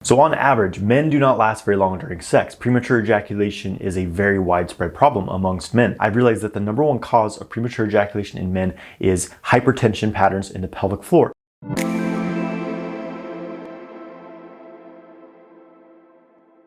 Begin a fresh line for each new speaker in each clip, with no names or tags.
So on average, men do not last very long during sex. Premature ejaculation is a very widespread problem amongst men. I've realized that the number one cause of premature ejaculation in men is hypertension patterns in the pelvic floor.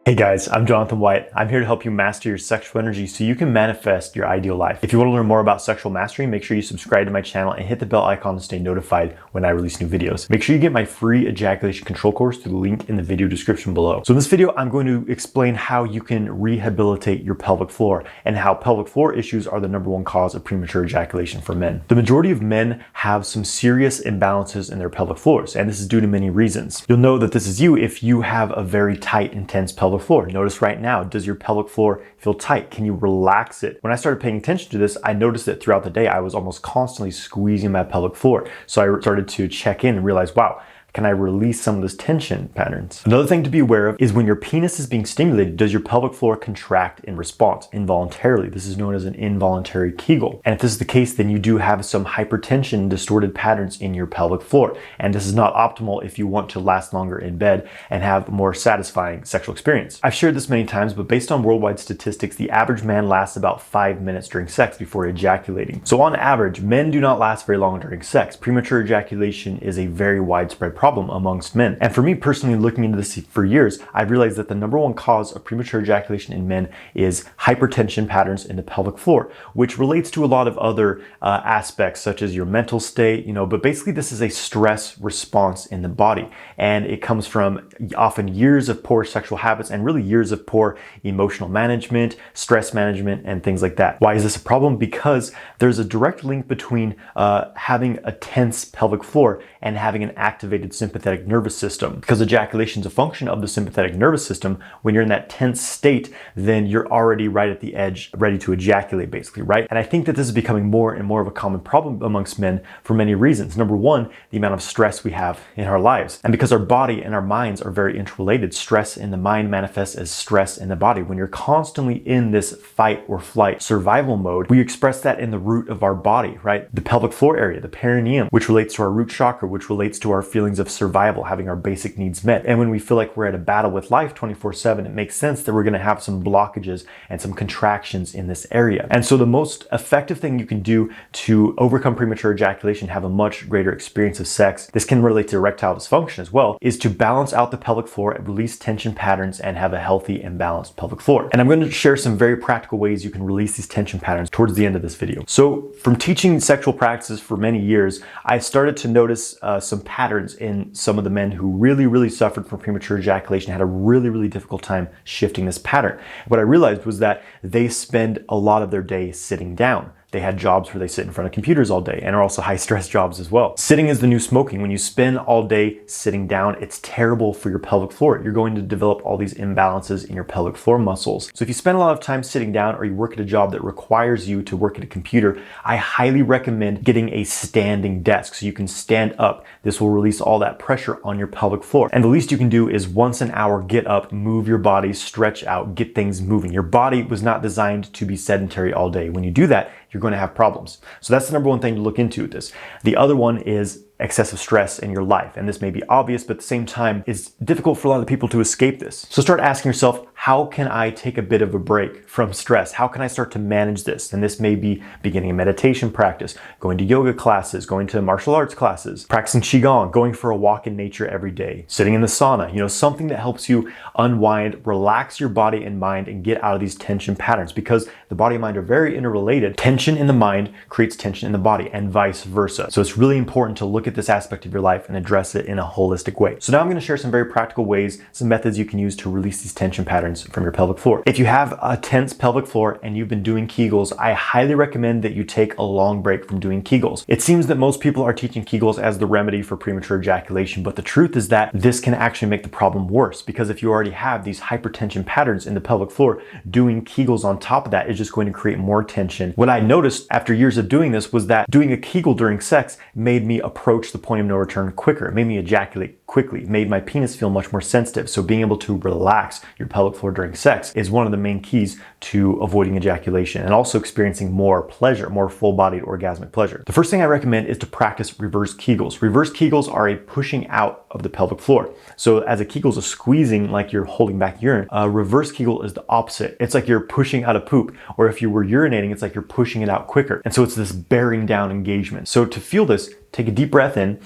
Hey guys, I'm Jonathan White. I'm here to help you master your sexual energy so you can manifest your ideal life. If you want to learn more about sexual mastery, make sure you subscribe to my channel and hit the bell icon to stay notified when I release new videos. Make sure you get my free ejaculation control course through the link in the video description below. So in this video, I'm going to explain how you can rehabilitate your pelvic floor and how pelvic floor issues are the number one cause of premature ejaculation for men. The majority of men have some serious imbalances in their pelvic floors, and this is due to many reasons. You'll know that this is you if you have a very tight, intense pelvic floor. Notice right now, does your pelvic floor feel tight? Can you relax it? When I started paying attention to this, I noticed that throughout the day, I was almost constantly squeezing my pelvic floor. So I started to check in and realize, wow, can I release some of those tension patterns? Another thing to be aware of is when your penis is being stimulated, does your pelvic floor contract in response involuntarily? This is known as an involuntary kegel. And if this is the case, then you do have some hypertension, distorted patterns in your pelvic floor. And this is not optimal if you want to last longer in bed and have a more satisfying sexual experience. I've shared this many times, but based on worldwide statistics, the average man lasts about 5 minutes during sex before ejaculating. So on average, men do not last very long during sex. Premature ejaculation is a very widespread problem amongst men. And for me personally, looking into this for years, I've realized that the number one cause of premature ejaculation in men is hypertension patterns in the pelvic floor, which relates to a lot of other aspects such as your mental state, but basically this is a stress response in the body. And it comes from often years of poor sexual habits and really years of poor emotional management, stress management, and things like that. Why is this a problem? Because there's a direct link between having a tense pelvic floor and having an activated sympathetic nervous system. Because ejaculation is a function of the sympathetic nervous system. When you're in that tense state, then you're already right at the edge, ready to ejaculate basically, right? And I think that this is becoming more and more of a common problem amongst men for many reasons. Number one, the amount of stress we have in our lives. And because our body and our minds are very interrelated, stress in the mind manifests as stress in the body. When you're constantly in this fight or flight survival mode, we express that in the root of our body, right? The pelvic floor area, the perineum, which relates to our root chakra, which relates to our feelings of survival, having our basic needs met. And when we feel like we're at a battle with life 24/7, it makes sense that we're going to have some blockages and some contractions in this area. And so the most effective thing you can do to overcome premature ejaculation, have a much greater experience of sex, this can relate to erectile dysfunction as well, is to balance out the pelvic floor, release tension patterns, and have a healthy and balanced pelvic floor. And I'm going to share some very practical ways you can release these tension patterns towards the end of this video. So from teaching sexual practices for many years, I started to notice some patterns in some of the men who really suffered from premature ejaculation, had a really difficult time shifting this pattern. What I realized was that they spend a lot of their day sitting down. They had jobs where they sit in front of computers all day and are also high stress jobs as well. Sitting is the new smoking. When you spend all day sitting down, it's terrible for your pelvic floor. You're going to develop all these imbalances in your pelvic floor muscles. So if you spend a lot of time sitting down or you work at a job that requires you to work at a computer, I highly recommend getting a standing desk so you can stand up. This will release all that pressure on your pelvic floor. And the least you can do is once an hour, get up, move your body, stretch out, get things moving. Your body was not designed to be sedentary all day. When you do that, you're going to have problems. So that's the number one thing to look into with this. The other one is excessive stress in your life. And this may be obvious, but at the same time, it's difficult for a lot of people to escape this. So start asking yourself, how can I take a bit of a break from stress? How can I start to manage this? And this may be beginning a meditation practice, going to yoga classes, going to martial arts classes, practicing Qigong, going for a walk in nature every day, sitting in the sauna, something that helps you unwind, relax your body and mind, and get out of these tension patterns, because the body and mind are very interrelated. Tension in the mind creates tension in the body and vice versa. So it's really important to look at this aspect of your life and address it in a holistic way. So now I'm going to share some very practical ways, some methods you can use to release these tension patterns from your pelvic floor. If you have a tense pelvic floor and you've been doing kegels, I highly recommend that you take a long break from doing kegels. It seems that most people are teaching kegels as the remedy for premature ejaculation, but the truth is that this can actually make the problem worse, because if you already have these hypertension patterns in the pelvic floor, doing kegels on top of that is just going to create more tension. What I noticed after years of doing this was that doing a kegel during sex made me approach the point of no return quicker. It made me ejaculate quickly. It made my penis feel much more sensitive. So being able to relax your pelvic floor floor during sex is one of the main keys to avoiding ejaculation and also experiencing more pleasure, more full-bodied orgasmic pleasure. The first thing I recommend is to practice reverse kegels. Reverse kegels are a pushing out of the pelvic floor. So as a kegel is a squeezing, like you're holding back urine, a reverse kegel is the opposite. It's like you're pushing out a poop, or if you were urinating, it's like you're pushing it out quicker. And so it's this bearing down engagement. So to feel this, take a deep breath in,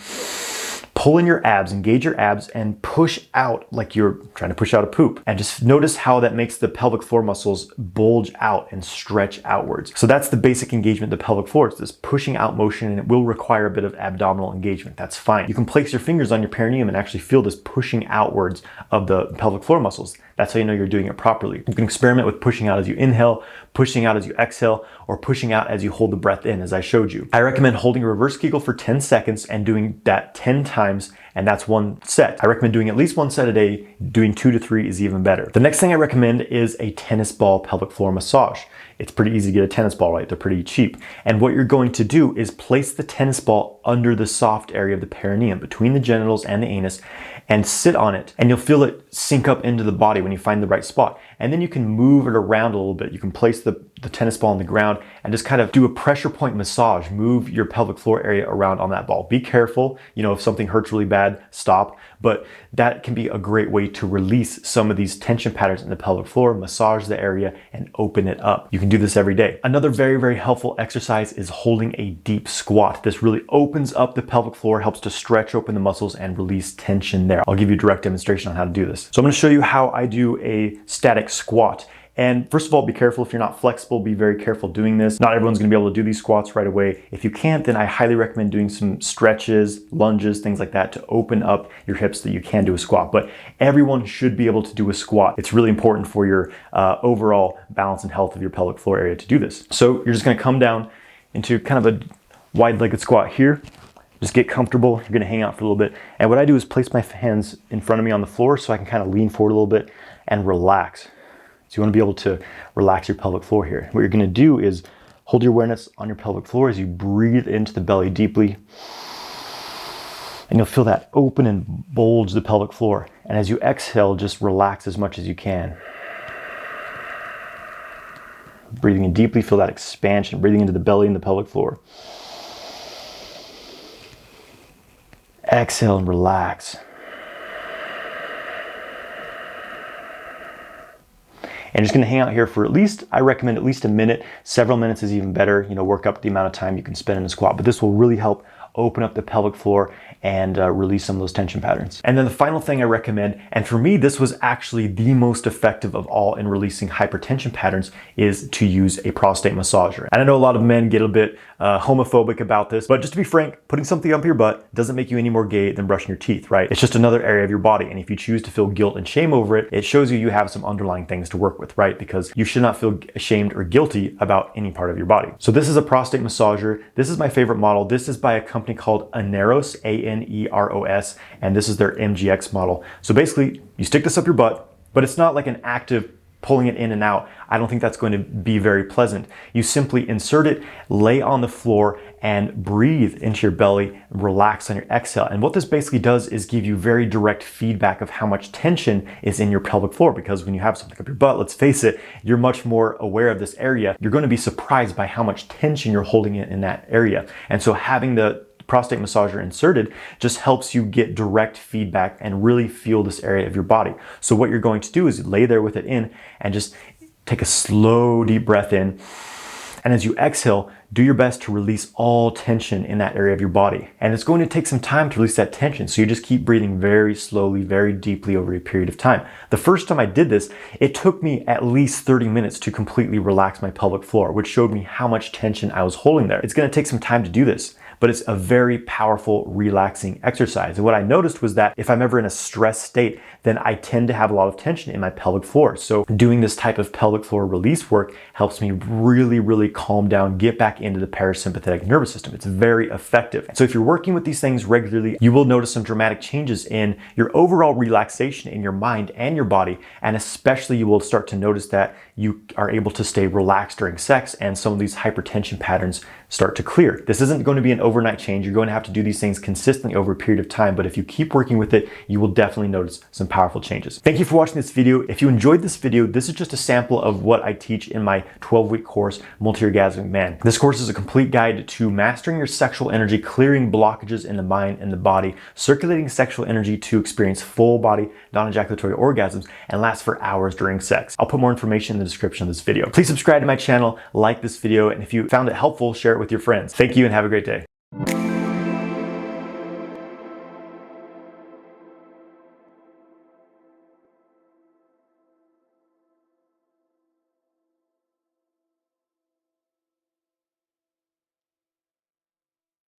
pull in your abs, engage your abs, and push out like you're trying to push out a poop. And just notice how that makes the pelvic floor muscles bulge out and stretch outwards. So that's the basic engagement of the pelvic floor. It's this pushing out motion, and it will require a bit of abdominal engagement. That's fine. You can place your fingers on your perineum and actually feel this pushing outwards of the pelvic floor muscles. That's how you know you're doing it properly. You can experiment with pushing out as you inhale, pushing out as you exhale, or pushing out as you hold the breath in, as I showed you. I recommend holding a reverse kegel for 10 seconds and doing that 10 times, and that's one set. I recommend doing at least one set a day. Doing 2 to 3 is even better. The next thing I recommend is a tennis ball pelvic floor massage. It's pretty easy to get a tennis ball, right? They're pretty cheap. And what you're going to do is place the tennis ball under the soft area of the perineum, between the genitals and the anus, and sit on it. And you'll feel it sink up into the body when you find the right spot. And then you can move it around a little bit. You can place the tennis ball on the ground and just kind of do a pressure point massage. Move your pelvic floor area around on that ball. Be careful, if something hurts really bad, stop. But that can be a great way to release some of these tension patterns in the pelvic floor, massage the area, and open it up. You can do this every day. Another very, very helpful exercise is holding a deep squat. This really opens up the pelvic floor, helps to stretch open the muscles and release tension there. I'll give you a direct demonstration on how to do this. So I'm going to show you how I do a static squat. And first of all, be careful if you're not flexible, be very careful doing this. Not everyone's gonna be able to do these squats right away. If you can't, then I highly recommend doing some stretches, lunges, things like that to open up your hips so that you can do a squat. But everyone should be able to do a squat. It's really important for your overall balance and health of your pelvic floor area to do this. So you're just gonna come down into kind of a wide-legged squat here. Just get comfortable. You're gonna hang out for a little bit. And what I do is place my hands in front of me on the floor so I can kind of lean forward a little bit and relax. So you want to be able to relax your pelvic floor here. What you're going to do is hold your awareness on your pelvic floor as you breathe into the belly deeply. And you'll feel that open and bulge the pelvic floor. And as you exhale, just relax as much as you can. Breathing in deeply, feel that expansion, breathing into the belly and the pelvic floor. Exhale and relax. And just gonna hang out here for I recommend at least a minute. Several minutes is even better. Work up the amount of time you can spend in a squat, but this will really help open up the pelvic floor and release some of those tension patterns. And then the final thing I recommend, and for me, this was actually the most effective of all in releasing hypertension patterns, is to use a prostate massager. And I know a lot of men get a bit homophobic about this, but just to be frank, putting something up your butt doesn't make you any more gay than brushing your teeth, right? It's just another area of your body. And if you choose to feel guilt and shame over it, it shows you have some underlying things to work with, right? Because you should not feel ashamed or guilty about any part of your body. So this is a prostate massager. This is my favorite model. This is by a company called Aneros, A-N-E-R-O-S, and this is their MGX model. So basically, you stick this up your butt, but it's not like an active pulling it in and out. I don't think that's going to be very pleasant. You simply insert it, lay on the floor, and breathe into your belly, relax on your exhale. And what this basically does is give you very direct feedback of how much tension is in your pelvic floor, because when you have something up your butt, let's face it, you're much more aware of this area. You're going to be surprised by how much tension you're holding in that area. And so having the prostate massager inserted just helps you get direct feedback and really feel this area of your body. So what you're going to do is lay there with it in and just take a slow, deep breath in. And as you exhale, do your best to release all tension in that area of your body. And it's going to take some time to release that tension. So you just keep breathing very slowly, very deeply over a period of time. The first time I did this, it took me at least 30 minutes to completely relax my pelvic floor, which showed me how much tension I was holding there. It's going to take some time to do this, but it's a very powerful, relaxing exercise. And what I noticed was that if I'm ever in a stress state, then I tend to have a lot of tension in my pelvic floor. So doing this type of pelvic floor release work helps me really, really calm down, get back into the parasympathetic nervous system. It's very effective. So if you're working with these things regularly, you will notice some dramatic changes in your overall relaxation in your mind and your body. And especially you will start to notice that you are able to stay relaxed during sex and some of these hypertension patterns start to clear. This isn't going to be an overnight change. You're going to have to do these things consistently over a period of time, but if you keep working with it, you will definitely notice some powerful changes. Thank you for watching this video. If you enjoyed this video, this is just a sample of what I teach in my 12-week course, Multi-Orgasmic Man. This course is a complete guide to mastering your sexual energy, clearing blockages in the mind and the body, circulating sexual energy to experience full body non-ejaculatory orgasms and last for hours during sex. I'll put more information in the description of this video. Please subscribe to my channel, like this video, and if you found it helpful, share it with your friends. Thank you and have a great day.